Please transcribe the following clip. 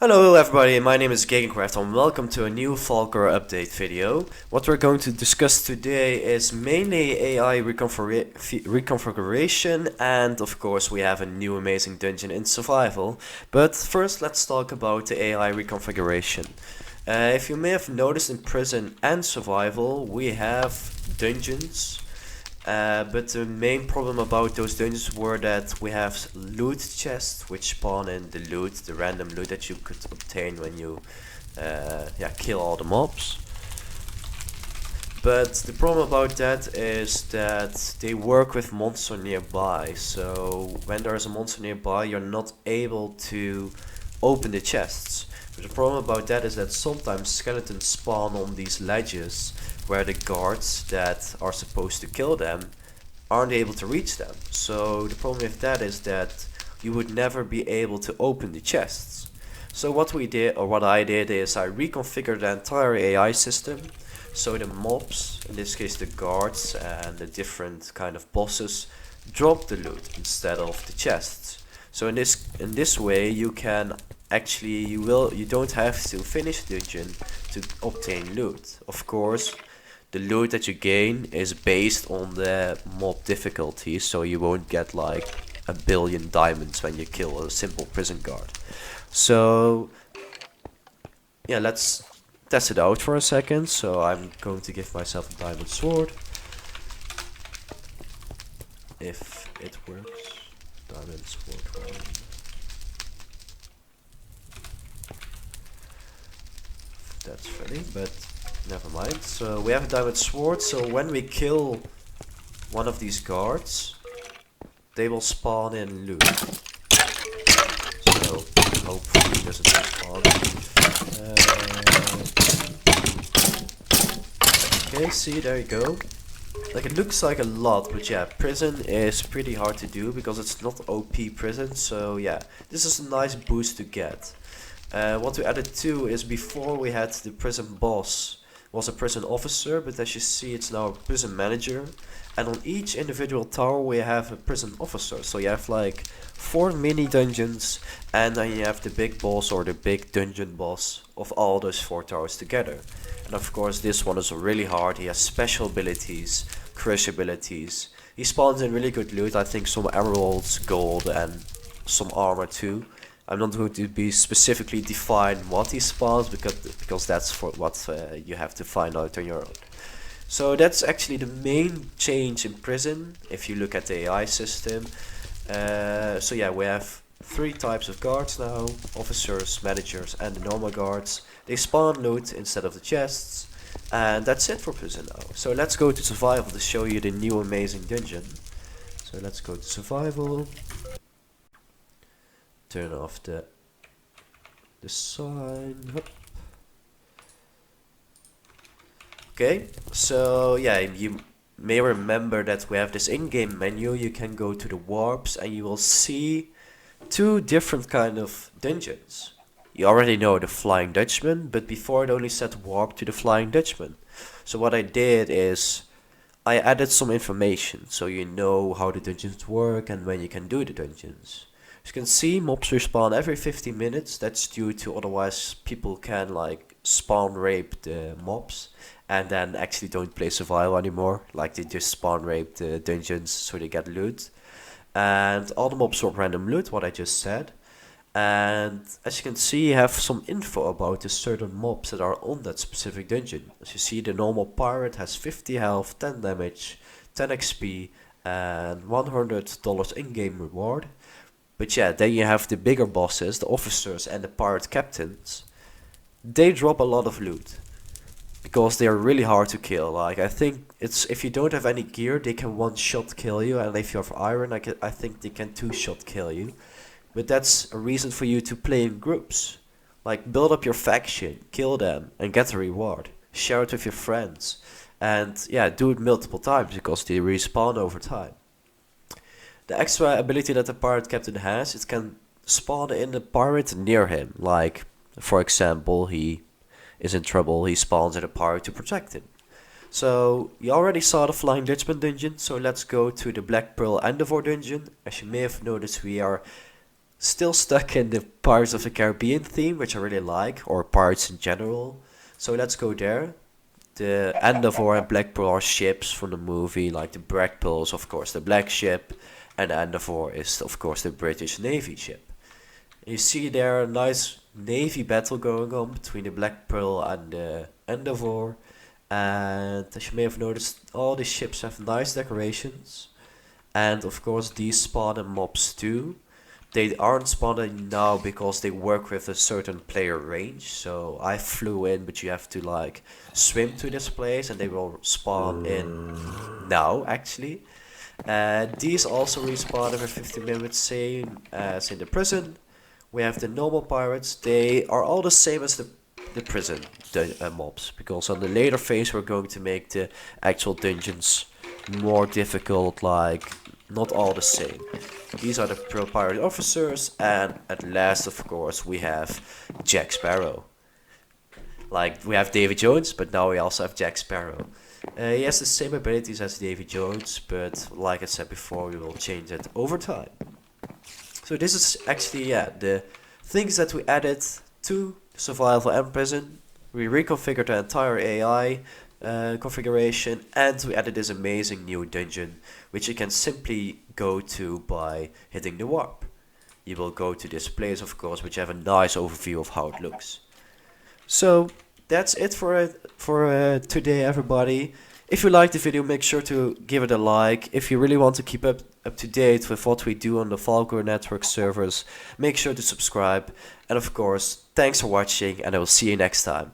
Hello everybody, my name is Gegencraft and welcome to a new Falkor update video. What we're going to discuss today is mainly AI reconfiguration, and of course we have a new amazing dungeon in survival. But first let's talk about the AI reconfiguration. If you may have noticed, in prison and survival we have dungeons. But the main problem about those dungeons were that we have loot chests which spawn in the loot, the random loot that you could obtain when you kill all the mobs. But the problem about that is that they work with monster nearby, so when there is a monster nearby you're not able to open the chests. But the problem about that is that sometimes skeletons spawn on these ledges where the guards that are supposed to kill them aren't able to reach them. So the problem with that is that you would never be able to open the chests. So what we did, or what I did, is I reconfigured the entire AI system. So the mobs, in this case the guards and the different kind of bosses, drop the loot instead of the chests. So in this way you can actually you don't have to finish the dungeon to obtain loot. Of course, the loot that you gain is based on the mob difficulty, so you won't get like a billion diamonds when you kill a simple prison guard. So yeah, let's test it out for a second. So I'm going to give myself a diamond sword. If it works, diamond sword 1. That's funny, but never mind. So we have a diamond sword, so when we kill one of these guards, they will spawn in loot. So hopefully it doesn't respawn. Okay, see, there you go. Like, it looks like a lot, but yeah, prison is pretty hard to do because it's not OP prison, so yeah, this is a nice boost to get. What we added too is, before we had the prison boss was a prison officer, but as you see it's now a prison manager, and on each individual tower we have a prison officer. So you have like 4 mini dungeons, and then you have the big boss or the big dungeon boss of all those 4 towers together. And of course this one is really hard. He has special abilities, crush abilities. He spawns in really good loot, I think some emeralds, gold and some armor too. I'm not going to be specifically define what he spawns because that's for what you have to find out on your own. So that's actually the main change in prison if you look at the AI system. So yeah, we have 3 types of guards now: officers, managers and the normal guards. They spawn loot instead of the chests, and that's it for prison now. So let's go to survival to show you the new amazing dungeon. So let's go to survival. Turn off the sign. Hup. Okay, so yeah, you may remember that we have this in-game menu. You can go to the warps and you will see 2 different kind of dungeons. You already know the Flying Dutchman, but before it only said warp to the Flying Dutchman. So what I did is I added some information so you know how the dungeons work and when you can do the dungeons. As you can see, mobs respawn every 15 minutes. That's due to, otherwise people can like spawn rape the mobs and then actually don't play survival anymore. Like, they just spawn rape the dungeons so they get loot. And all the mobs drop random loot, what I just said. And as you can see, you have some info about the certain mobs that are on that specific dungeon. As you see, the normal pirate has 50 health, 10 damage, 10 XP and $100 in-game reward. But yeah, then you have the bigger bosses, the officers and the pirate captains. They drop a lot of loot because they are really hard to kill. Like, I think it's, if you don't have any gear, they can 1-shot kill you, and if you have iron, I think they can 2-shot kill you. But that's a reason for you to play in groups. Like, build up your faction, kill them and get a reward. Share it with your friends. And yeah, do it multiple times because they respawn over time. The extra ability that the pirate captain has, it can spawn in the pirate near him. Like, for example, he is in trouble, he spawns in a pirate to protect him. So, you already saw the Flying Dutchman dungeon, so let's go to the Black Pearl Endeavor dungeon. As you may have noticed, we are Still stuck in the Pirates of the Caribbean theme, which I really like, or pirates in general. So let's go there. The Endeavour and Black Pearl are ships from the movie, like the Black Pearl is of course the black ship, and the Endeavour is of course the British Navy ship. You see there a nice navy battle going on between the Black Pearl and the Endeavour, and as you may have noticed, all the ships have nice decorations, and of course these spawn in mobs too. They aren't spawning now because they work with a certain player range. So I flew in, but you have to like swim to this place, and they will spawn in now actually. These also respawn every 15 minutes, same as in the prison. We have the normal pirates. They are all the same as the prison mobs, because on the later phase we're going to make the actual dungeons more difficult, like not all the same. These are the pro pirate officers, and at last, of course, we have Jack Sparrow. Like, we have Davy Jones, but now we also have Jack Sparrow. He has the same abilities as Davy Jones, but like I said before, we will change it over time. So this is actually, yeah, the things that we added to Survival and Prison. We reconfigured the entire AI configuration, and we added this amazing new dungeon, which you can simply go to by hitting the warp. You will go to this place, of course, which have a nice overview of how it looks. So that's it for today, everybody. If you liked the video, make sure to give it a like. If you really want to keep up to date with what we do on the Falkor Network servers, make sure to subscribe. And of course, thanks for watching, and I will see you next time.